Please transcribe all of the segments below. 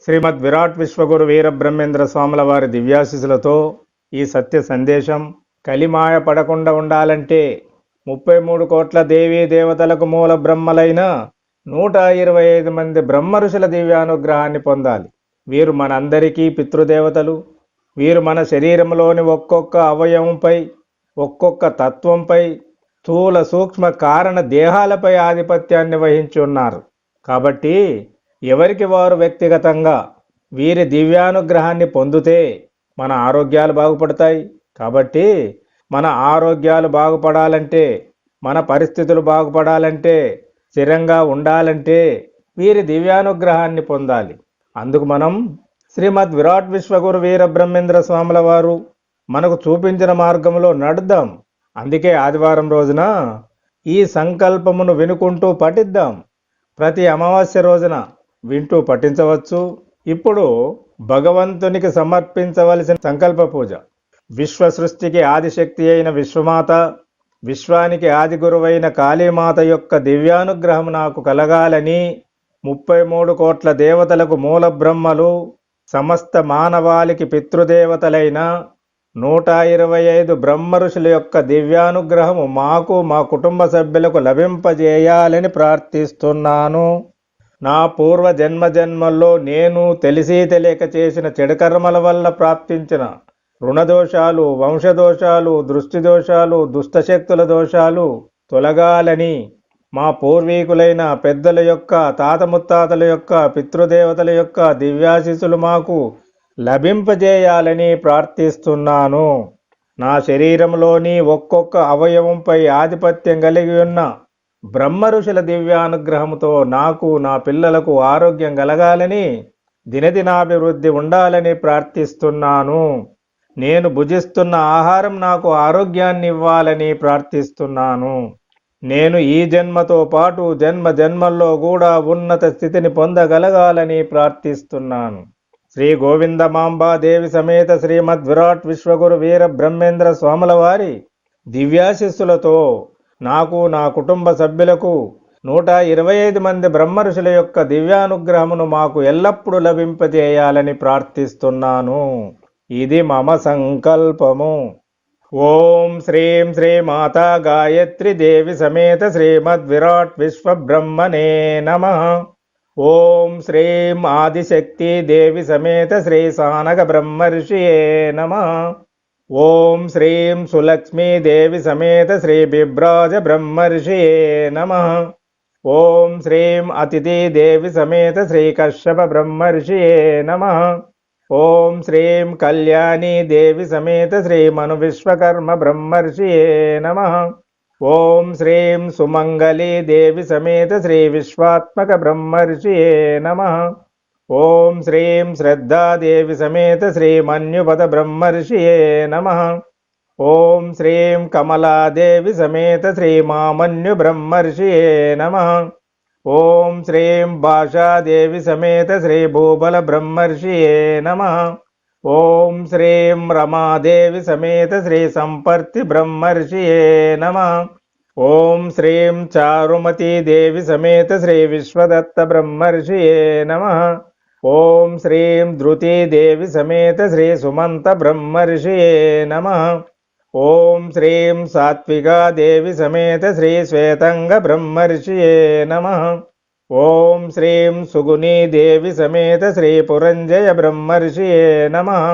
శ్రీమద్ విరాట్ విశ్వగురు వీరబ్రహ్మేంద్ర స్వాముల వారి దివ్యాశిసులతో ఈ సత్య సందేశం కలిమాయ పడకుండా ఉండాలంటే 33 కోట్ల దేవీ దేవతలకు మూల బ్రహ్మలైన 125 మంది బ్రహ్మ ఋషుల దివ్యానుగ్రహాన్ని పొందాలి. వీరు మనందరికీ పితృదేవతలు. వీరు మన శరీరంలోని ఒక్కొక్క అవయవంపై, ఒక్కొక్క తత్వంపై, స్థూల సూక్ష్మ కారణ దేహాలపై ఆధిపత్యాన్ని వహించి ఉన్నారు. కాబట్టి ఎవరికి వారు వ్యక్తిగతంగా వీరి దివ్యానుగ్రహాన్ని పొందితే మన ఆరోగ్యాలు బాగుపడతాయి. కాబట్టి మన ఆరోగ్యాలు బాగుపడాలంటే, మన పరిస్థితులు బాగుపడాలంటే, స్థిరంగా ఉండాలంటే వీరి దివ్యానుగ్రహాన్ని పొందాలి. అందుకు మనం శ్రీమద్ విరాట్ విశ్వగురు వీరబ్రహ్మేంద్ర స్వాముల వారు మనకు చూపించిన మార్గంలో నడుద్దాం. అందుకే ఆదివారం రోజున ఈ సంకల్పమును వినుకుంటూ పఠిద్దాం. ప్రతి అమావాస్య రోజున వింటూ పఠించవచ్చు. ఇప్పుడు భగవంతునికి సమర్పించవలసిన సంకల్ప పూజ. విశ్వ సృష్టికి ఆదిశక్తి అయిన విశ్వమాత, విశ్వానికి ఆది గురువైన కాళీమాత యొక్క దివ్యానుగ్రహం నాకు కలగాలని 33 కోట్ల దేవతలకు మూల బ్రహ్మలు, సమస్త మానవాళికి పితృదేవతలైన 125 బ్రహ్మ ఋషుల యొక్క దివ్యానుగ్రహము మాకు, మా కుటుంబ సభ్యులకు లభింపజేయాలని ప్రార్థిస్తున్నాను. నా పూర్వ జన్మల్లో నేను తెలిసి తెలియక చేసిన చెడుకర్మల వల్ల ప్రాప్తించిన రుణదోషాలు, వంశదోషాలు, దృష్టి దోషాలు, దుష్టశక్తుల దోషాలు తొలగాలని, మా పూర్వీకులైన పెద్దల యొక్క, తాత ముత్తాతల యొక్క, పితృదేవతల యొక్క దివ్యాశీస్సులు మాకు లభింపజేయాలని ప్రార్థిస్తున్నాను. నా శరీరంలోని ఒక్కొక్క అవయవంపై ఆధిపత్యం కలిగి ఉన్న బ్రహ్మ ఋషుల దివ్యానుగ్రహంతో నాకు, నా పిల్లలకు ఆరోగ్యం కలగాలని, దినదినాభివృద్ధి ఉండాలని ప్రార్థిస్తున్నాను. నేను భుజిస్తున్న ఆహారం నాకు ఆరోగ్యాన్ని ఇవ్వాలని ప్రార్థిస్తున్నాను. నేను ఈ జన్మతో పాటు జన్మల్లో కూడా ఉన్నత స్థితిని పొందగలగాలని ప్రార్థిస్తున్నాను. శ్రీ గోవిందమాంబాదేవి సమేత శ్రీమద్ విరాట్ విశ్వగురు వీర బ్రహ్మేంద్ర స్వాముల వారి దివ్యాశిస్సులతో నాకు, నా కుటుంబ సభ్యులకు 125 మంది బ్రహ్మ ఋషుల యొక్క దివ్యానుగ్రహమును మాకు ఎల్లప్పుడూ లభింపజేయాలని ప్రార్థిస్తున్నాను. ఇది మమ సంకల్పము. ఓం శ్రీం శ్రీ మాతా గాయత్రి దేవి సమేత శ్రీమద్ విరాట్ విశ్వబ్రహ్మణే నమః. ఓం శ్రీం ఆదిశక్తి దేవి సమేత శ్రీ సానగ బ్రహ్మర్షియే నమః. ఓం శ్రీం సులక్ష్మీ దేవి సమేత శ్రీ బిభ్రాజ బ్రహ్మర్షియే నమః. ఓం శ్రీం అతిథి దేవి సమేత శ్రీ కశ్యప బ్రహ్మర్షియే నమః. ఓం శ్రీం కళ్యాణి దేవి సమేత శ్రీ మను విశ్వకర్మ బ్రహ్మర్షియే నమః. ఓం శ్రీం సుమంగళి దేవి సమేత శ్రీ విశ్వాత్మక బ్రహ్మర్షియే నమః. ఓం శ్రీం శ్రద్ధాదేవి సమేత శ్రీ మన్యుపద బ్రహ్మర్షియే నమః. ఓం శ్రీం కమలాదేవి సమేత శ్రీ మామన్యు బ్రహ్మర్షియే నమః. ఓం శ్రీం భాషాదేవి సమేత శ్రీ భూబల బ్రహ్మర్షియే నమః. ఓం శ్రీం రమాదేవి సమేత శ్రీ సంపర్తి బ్రహ్మర్షియే నమః. ఓం శ్రీం చారుమతి దేవి సమేత శ్రీ విశ్వదత్త బ్రహ్మర్షియే నమః. ఓం శ్రీం ధృతి దేవి సమేత శ్రీ సుమంత బ్రహ్మర్షియే నమః. ఓం శ్రీం సాత్వికా దేవి సమేత శ్రీ శ్వేతంగ బ్రహ్మర్షియే నమః. ఓం శ్రీం సుగుణీ దేవి సమేత శ్రీ పురంజయ బ్రహ్మర్షియే నమః.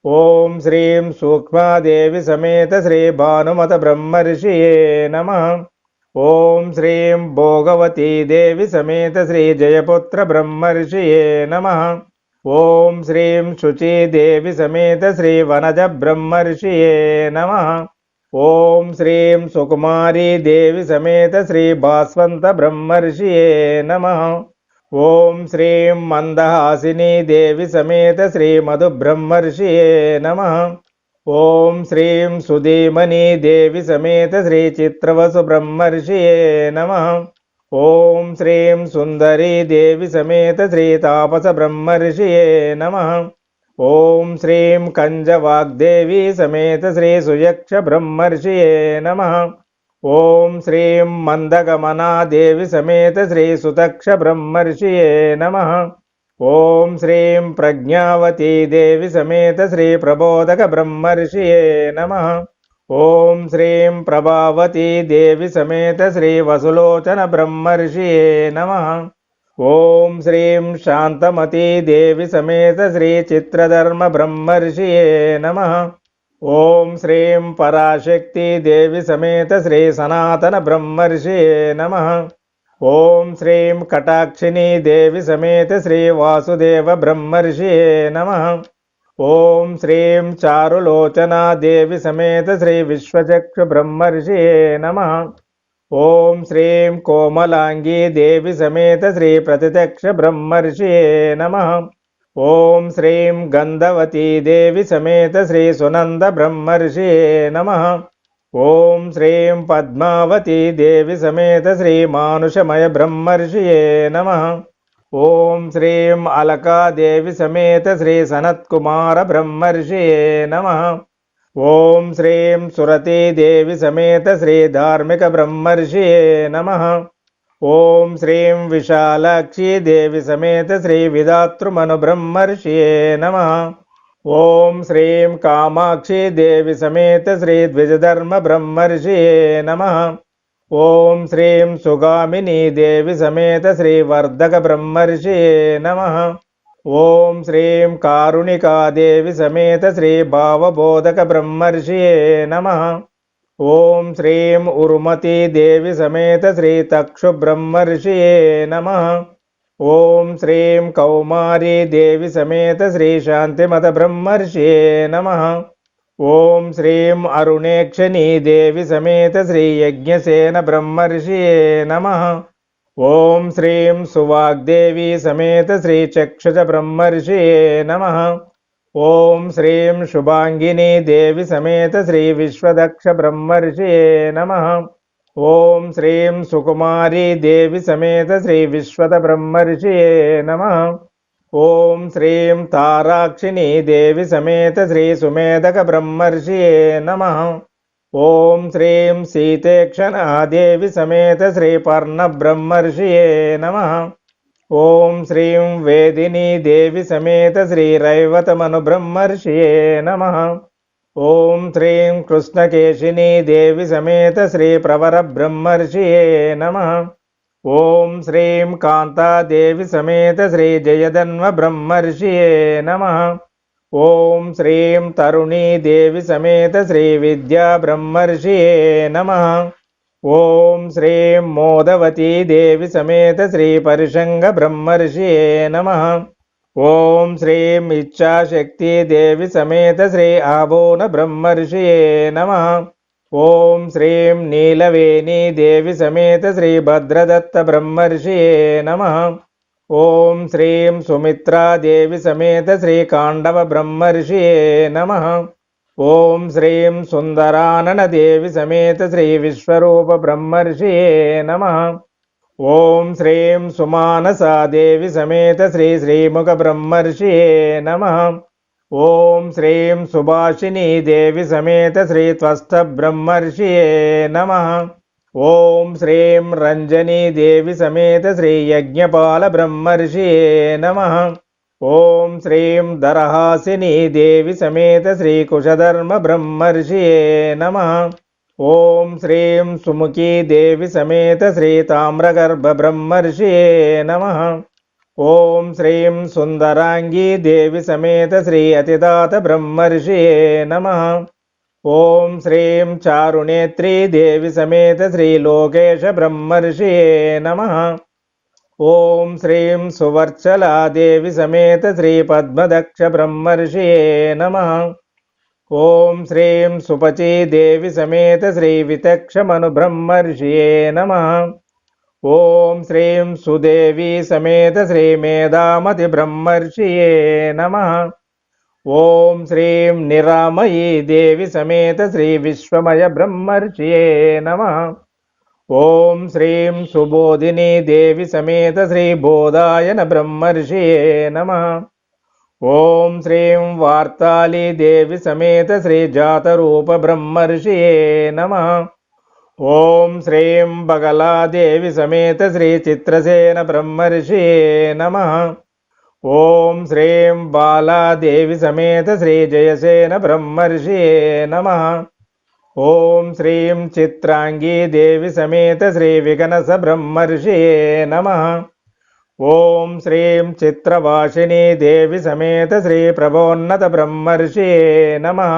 ఓం శ్రీం సూక్ష్మాదేవి సమేత శ్రీ భానుమత బ్రహ్మర్షియే నమః. ఓం శ్రీం భోగవతీ దేవి సమేత శ్రీ జయపుత్ర బ్రహ్మర్షియే నమః. ఓం శ్రీం శుచీ దేవి సమేత శ్రీ వనజ బ్రహ్మర్షియే నమః. ఓం శ్రీం సుకుమారీ దేవి సమేత శ్రీ భాస్వంత బ్రహ్మర్షియే నమః. ఓం శ్రీం మందహాసిని దేవి సమేత శ్రీ మధు బ్రహ్మర్షియే నమః. ఓం శ్రీం సుధీమణి దేవి సమేత శ్రీ చిత్రవసు బ్రహ్మర్షియే నమః. ఓం శ్రీం సుందరీ దేవి సమేత శ్రీ తాపస బ్రహ్మర్షియే నమః. ఓం శ్రీం కంజవాగ్దేవి సమేత శ్రీ సుయక్ష బ్రహ్మర్షియే నమః. ఓం శ్రీం మందగమనా దేవి సమేత శ్రీ సుతక్ష బ్రహ్మర్షియే నమః. ఓం శ్రీం ప్రజ్ఞావతీ దేవి సమేత శ్రీ ప్రబోధక బ్రహ్మర్షియే నమః. ఓం శ్రీం ప్రభావతీ దేవి సమేత శ్రీ వసులోచన బ్రహ్మర్షియే నమః. ఓం శ్రీం శాంతమతీ దేవి సమేత శ్రీ చిత్రధర్మ బ్రహ్మర్షియే నమః. ఓం శ్రీం పరాశక్తి దేవి సమేత శ్రీ సనాతన బ్రహ్మర్షియే నమః. ఓం శ్రీం కటాక్షిణీ దేవి సమేత శ్రీ వాసుదేవ బ్రహ్మర్షియే నమః. ఓం శ్రీం చారులోచనా దేవి సమేత శ్రీ విశ్వచక్షు బ్రహ్మర్షియే నమః. ఓం శ్రీం కోమలాంగీ దేవి సమేత శ్రీ ప్రతిచక్ష బ్రహ్మర్షియే నమః. ఓం శ్రీం గంధవతీ దేవి సమేత శ్రీ సునంద బ్రహ్మర్షియే నమః. ఓం శ్రీం పద్మావతీ దేవి సమేత శ్రీ మానుషమయ బ్రహ్మర్షియే నమః. ఓం శ్రీం అలకా దేవి సమేత శ్రీ సనత్కుమార బ్రహ్మర్షియే నమః. ఓం శ్రీం సురతీ దేవి సమేత శ్రీ ధార్మిక బ్రహ్మర్షియే నమః. ఓం శ్రీం విశాలాక్షి దేవి సమేత శ్రీ విధాతృమను బ్రహ్మర్షియే నమః. ఓం శ్రీం కామాక్షి దేవి సమేత శ్రీ ద్విజధర్మ బ్రహ్మర్షియే నమః. ఓం శ్రీం సుగామినీ దేవి సమేత శ్రీ వర్ధక బ్రహ్మర్షియే నమః. ఓం శ్రీం కారుణికా దేవి సమేత శ్రీ భావబోధక బ్రహ్మర్షియే నమః. ఓం శ్రీం ఉర్మతీ దేవి సమేత శ్రీ తక్షు బ్రహ్మర్షియే నమః. ఓం శ్రీం కౌమారీ దేవి సమేత శ్రీ శాంతిమత బ్రహ్మర్షియే నమః. ఓం శ్రీం అరుణేక్షణీ దేవి సమేత శ్రీ యజ్ఞసేన బ్రహ్మర్షియే నమః. ఓం శ్రీం సువాగ్దేవి సమేత శ్రీ చక్షుష బ్రహ్మర్షియే నమః. ఓం శ్రీం శుభాంగిని దేవి సమేత శ్రీ విశ్వదక్ష బ్రహ్మర్షియే నమః. ఓం శ్రీం సుకుమారీ దేవి సమేత శ్రీ విశ్వత బ్రహ్మర్షియే నమః. ఓం శ్రీం తారాక్షిణీ దేవి సమేత శ్రీ సుమేధక బ్రహ్మర్షియే నమః. ఓం శ్రీం సీతేక్షణా దేవి సమేత శ్రీ పర్ణ బ్రహ్మర్షియే నమః. ఓం శ్రీం వేదినీ దేవి సమేత శ్రీ రైవతమను బ్రహ్మర్షియే నమః. ఓం శ్రీం కృష్ణకేశినీ దేవి సమేత శ్రీ ప్రవర బ్రహ్మర్షియే నమః. ఓం శ్రీం కాంతాదేవి సమేత శ్రీ జయధన్వ బ్రహ్మర్షియే నమః. ఓం శ్రీం తరుణీ దేవి సమేత శ్రీ విద్యా బ్రహ్మర్షియే నమః. ఓం శ్రీం మోదవతీ దేవి సమేత శ్రీ పరిషంగ బ్రహ్మర్షియే నమః. ఓం శ్రీం ఇచ్ఛాశక్తి దేవి సమేత శ్రీ ఆబోన బ్రహ్మర్షియే నమః. ఓం శ్రీం నీలవేణీ దేవి సమేత శ్రీ భద్రదత్త బ్రహ్మర్షియే నమః. ఓం శ్రీం సుమిత్రా దేవి సమేత శ్రీ కాండవ బ్రహ్మర్షియే నమః. ఓం శ్రీం సుందరానన దేవి సమేత శ్రీ విశ్వరూప బ్రహ్మర్షియే నమః. ఓం శ్రీం సుమానసా దేవి సమేత శ్రీ శ్రీముఖ బ్రహ్మర్షియే నమః. ఓం శ్రీం సుభాషిణీ దేవి సమేత శ్రీ త్వస్థ బ్రహ్మర్షియే నమః. ఓం శ్రీం రంజనీ దేవి సమేత శ్రీ యజ్ఞపాల బ్రహ్మర్షియే నమః. ఓం శ్రీం దరహాసినీ దేవి సమేత శ్రీ కుశధర్మ బ్రహ్మర్షియే నమః. ఓం శ్రీం సుముఖీ దేవి సమేత శ్రీ తామ్రగర్భ బ్రహ్మర్షియే నమః. ఓం శ్రీం సుందరాంగీ దేవి సమేత శ్రీ అతిదాత బ్రహ్మర్షియే నమః. ఓం శ్రీం చారునేత్రీ దేవి సమేత శ్రీ లోకేశ బ్రహ్మర్షియే నమః. ఓం శ్రీం సువర్చలా దేవి సమేత శ్రీ పద్మదక్ష బ్రహ్మర్షియే నమః. ఓం శ్రీం సుపచీ దేవి సమేత శ్రీ వితక్షమను బ్రహ్మర్షియే నమః. ఓం శ్రీం సుదేవి సమేత శ్రీ మేధామతి బ్రహ్మర్షియే నమః. ఓం శ్రీం నిరామయీ దేవి సమేత శ్రీ విశ్వమయ బ్రహ్మర్షియే నమః. ఓం శ్రీం సుబోధినీ దేవి సమేత శ్రీ బోధాయన బ్రహ్మర్షియే నమః. ఓం శ్రీం వార్తాళీ దేవి సమేత శ్రీ జాతరూప బ్రహ్మర్షియే నమః. ఓం శ్రీం బగలాదేవి సమేత శ్రీ చిత్రసేన బ్రహ్మర్షియే నమః. ఓం శ్రీం బాలాదేవి సమేత శ్రీ జయసేన బ్రహ్మర్షియే నమః. ఓం శ్రీం చిత్రాంగీ దేవి సమేత శ్రీ విగనస బ్రహ్మర్షియే నమః. ఓం శ్రీం చిత్రవాసిని దేవి సమేత శ్రీ ప్రభోన్నత బ్రహ్మర్షియే నమః.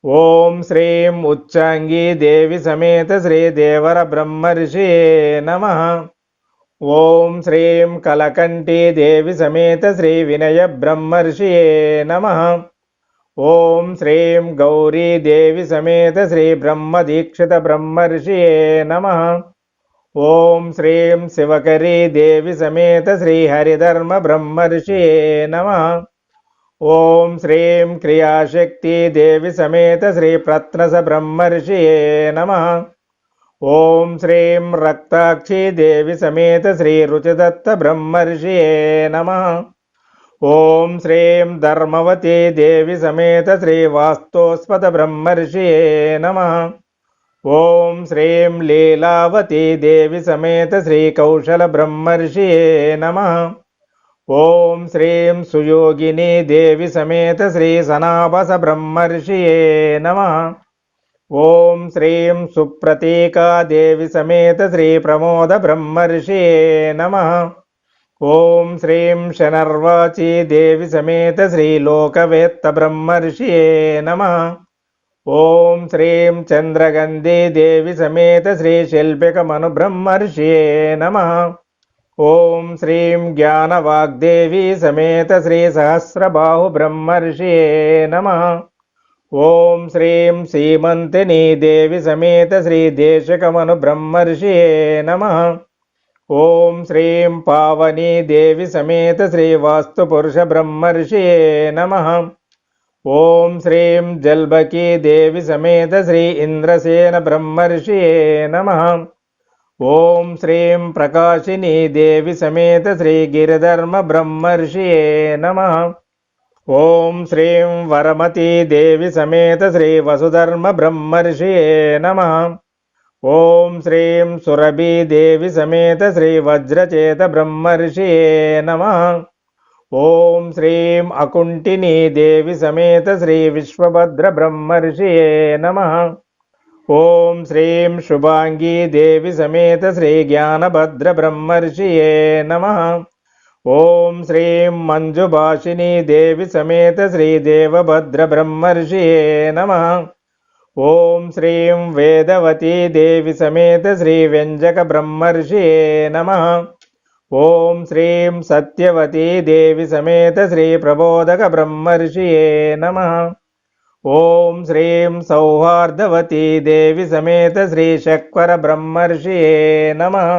ఓం శ్రీం ఉచ్చాంగీ దేవి సమేత శ్రీ దేవర బ్రహ్మర్షియే నమః. ఓం శ్రీం కలకంఠీ దేవి సమేత శ్రీ వినయ బ్రహ్మర్షియే నమః. ఓం శ్రీం గౌరీ దేవి సమేత శ్రీ బ్రహ్మదీక్షిత బ్రహ్మర్షియే నమః. ఓం శ్రీం శివకరీ దేవి సమేత శ్రీ హరిధర్మ బ్రహ్మర్షియే నమః. ఓం శ్రీం క్రియాశక్తి దేవి సమేత శ్రీ ప్రత్నస బ్రహ్మర్షియే నమః. ఓం శ్రీం రక్తాక్షి దేవి సమేత శ్రీ రుచిదత్త బ్రహ్మర్షియే నమః. ఓం శ్రీం ధర్మవతి దేవి సమేత శ్రీ వాస్తోస్పద బ్రహ్మర్షియే నమః. ఓం శ్రీం లీలావతి దేవి సమేత శ్రీ కౌశల బ్రహ్మర్షియే నమః. ఓం శ్రీం సుయోగిని దేవి సమేత శ్రీ సనాభస బ్రహ్మర్షియే నమః. ఓం శ్రీం సుప్రతీకా దేవి సమేత శ్రీ ప్రమోద బ్రహ్మర్షియే నమః. ఓం శ్రీం శనర్వాచి దేవి సమేత శ్రీ లోకవేత్త బ్రహ్మర్షియే నమః. ఓం శ్రీం చంద్రగంధి దేవి సమేత శ్రీ శిల్పిక మను బ్రహ్మర్షియే నమః. ఓం శ్రీం జ్ఞానవాగ్దేవి సమేత శ్రీ సహస్రబాహు బ్రహ్మర్షియే నమః. ఓం శ్రీం సీమంతిని దేవి సమేత శ్రీ దేశకమను బ్రహ్మర్షియే నమః. ఓం శ్రీం పావని దేవి సమేత శ్రీ వాస్తుపురుష బ్రహ్మర్షియే నమః. ఓం శ్రీం జల్బకీ దేవి సమేత శ్రీ ఇంద్రసేన బ్రహ్మర్షియే నమః. ఓం శ్రీం ప్రకాశిని దేవి సమేత శ్రీ గిరిధర్మ బ్రహ్మర్షియే నమః. ఓం శ్రీం వరమతి దేవి సమేత శ్రీ వసుధర్మ బ్రహ్మర్షియే నమః. ఓం శ్రీం సురభి దేవి సమేత శ్రీ వజ్రచేత బ్రహ్మర్షియే నమః. ఓం శ్రీం అకుంఠిని దేవి సమేత శ్రీ విశ్వభద్ర బ్రహ్మర్షియే నమః. ఓం శ్రీం శుభాంగీ దేవి సమేత శ్రీ జ్ఞానభద్ర బ్రహ్మర్షియే నమః. ఓం శ్రీం మంజుభాషిని దేవి సమేత శ్రీ దేవభద్ర బ్రహ్మర్షియే నమః. ఓం శ్రీం వేదవతి దేవి సమేత శ్రీ వ్యంజక బ్రహ్మర్షియే నమః. ఓం శ్రీం సత్యవతి దేవి సమేత శ్రీ ప్రబోధక బ్రహ్మర్షియే నమః. ఓం శ్రీం సౌహార్దవతి దేవి సమేత శ్రీ శక్వర బ్రహ్మర్షియే నమః.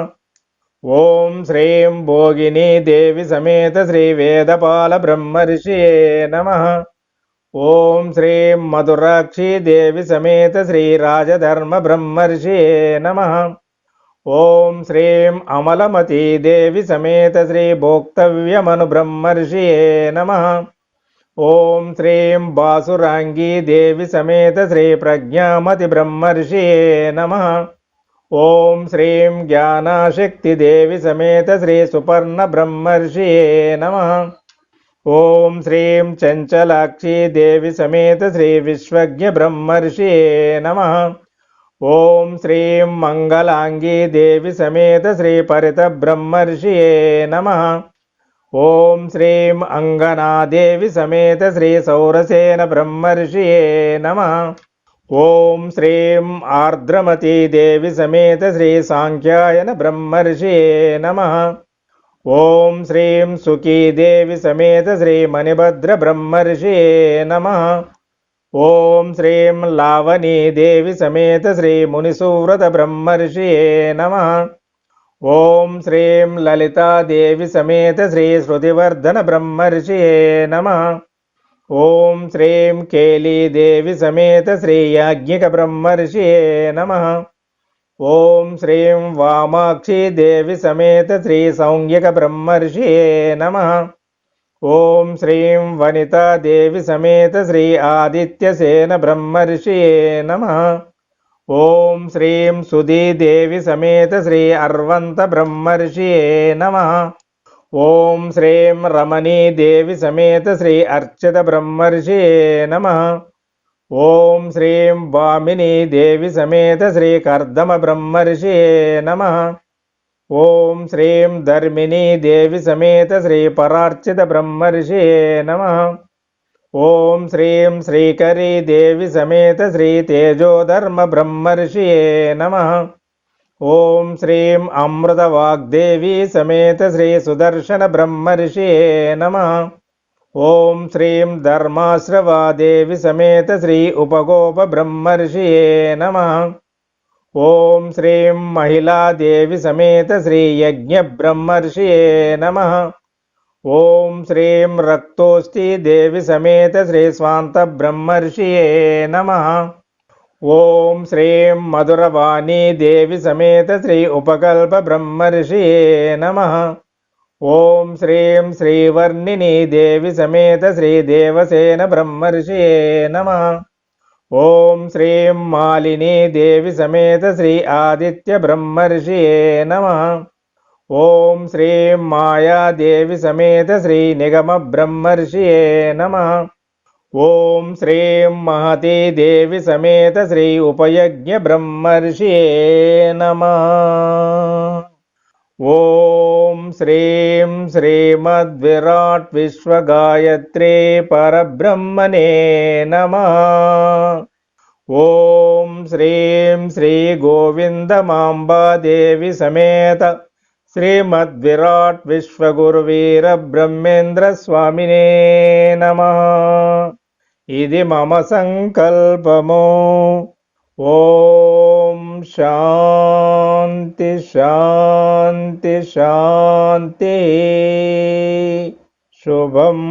ఓం శ్రీం భోగిని దేవి సమేత శ్రీ వేదపాల బ్రహ్మర్షియే నమః. ఓం శ్రీం మధురాక్షి దేవి సమేత శ్రీ రాజధర్మ బ్రహ్మర్షియే నమః. ఓం శ్రీం అమలమతి దేవి సమేత శ్రీ భోక్తవ్యమను బ్రహ్మర్షియే నమః. ఓం శ్రీం బాసురాంగీ దేవి సమేత శ్రీ ప్రజ్ఞామతి బ్రహ్మర్షియే నమః. ఓం శ్రీం జ్ఞానాశక్తి దేవి సమేత శ్రీ సుపర్ణ బ్రహ్మర్షియే నమః. ఓం శ్రీం చంచలాక్షి దేవి సమేత శ్రీ విశ్వజ్ఞ బ్రహ్మర్షియే నమః. ఓం శ్రీం మంగళాంగీ దేవి సమేత శ్రీ పరిత బ్రహ్మర్షియే నమః. ఓం శ్రీం అంగనాదేవి సమేత శ్రీ సౌరసేన బ్రహ్మర్షియే నమః. ఓం శ్రీం ఆర్ద్రమతి దేవి సమేత శ్రీ సాంఖ్యాయన బ్రహ్మర్షియే నమః. ఓం శ్రీం సుఖీ దేవి సమేత శ్రీ మణిభద్ర బ్రహ్మర్షియే నమః. ఓం శ్రీం లావణీ దేవి సమేత శ్రీ మునిసువ్రత బ్రహ్మర్షియే నమః. ఓం శ్రీం లలితాదేవి సమేత శ్రీ శృతివర్ధన బ్రహ్మర్షియే నమః. ఓం శ్రీం కేళీదేవి సమేత శ్రీ యాజ్ఞిక బ్రహ్మర్షియే నమః. ఓం శ్రీం వామాక్షి దేవి సమేత శ్రీ సౌంజ్ఞక బ్రహ్మర్షియే నమః. ఓం శ్రీం వనితాదేవి సమేత శ్రీ ఆదిత్యసేన బ్రహ్మర్షియే నమః. ఓం శ్రీం సుధీదేవి సమేత శ్రీ అర్వంత బ్రహ్మర్షియే నమః. ఓం శ్రీం రమణీ దేవి సమేత శ్రీ అర్చిత బ్రహ్మర్షియే నమః. ఓం శ్రీం వామినీ దేవి సమేత శ్రీ కర్దమ బ్రహ్మర్షియే నమః. ఓం శ్రీం ధర్మిణీ దేవి సమేత శ్రీ పరార్చిత బ్రహ్మర్షియే నమః. ఓం శ్రీం శ్రీకరీ దేవి సమేత శ్రీ తేజోధర్మ బ్రహ్మర్షియే నమః. ఓం శ్రీం అమృత వాగ్దేవి సమేత శ్రీ సుదర్శన బ్రహ్మర్షియే నమః. ఓం శ్రీం ధర్మాశ్రవాదేవి సమేత శ్రీ ఉపగోప బ్రహ్మర్షియే నమః. ఓం శ్రీం మహిళాదేవి సమేత శ్రీ యజ్ఞ బ్రహ్మర్షియే నమః. ఓం శ్రీం రక్తోష్ఠీ దేవి సమేత శ్రీ స్వాంత బ్రహ్మర్షియే నమః. ఓం శ్రీం మధురవాణీ దేవి సమేత శ్రీ ఉపకల్ప బ్రహ్మర్షియే నమః. ఓం శ్రీం శ్రీవర్ణినీ దేవి సమేత శ్రీ దేవసేన బ్రహ్మర్షియే నమః. ఓం శ్రీం మాలినీ దేవి సమేత శ్రీ ఆదిత్య బ్రహ్మర్షియే నమః. ఓం శ్రీం మాయాదేవి సమేత శ్రీ నిగమ బ్రహ్మర్షియే నమః. ఓం శ్రీం మహతీ దేవి సమేత శ్రీ ఉపయజ్ఞ బ్రహ్మర్షియే నమః. ఓం శ్రీం శ్రీమద్విరాట్ విశ్వగాయత్రీ పరబ్రహ్మణే నమః. ఓం శ్రీం శ్రీ గోవిందమాంబాదేవి సమేత శ్రీమద్విరాట్ విశ్వగురువీర బ్రహ్మేంద్ర స్వామినే నమః. ఇది మమ సంకల్పము. ఓం శాంతి శాంతి శాంతి. శుభం.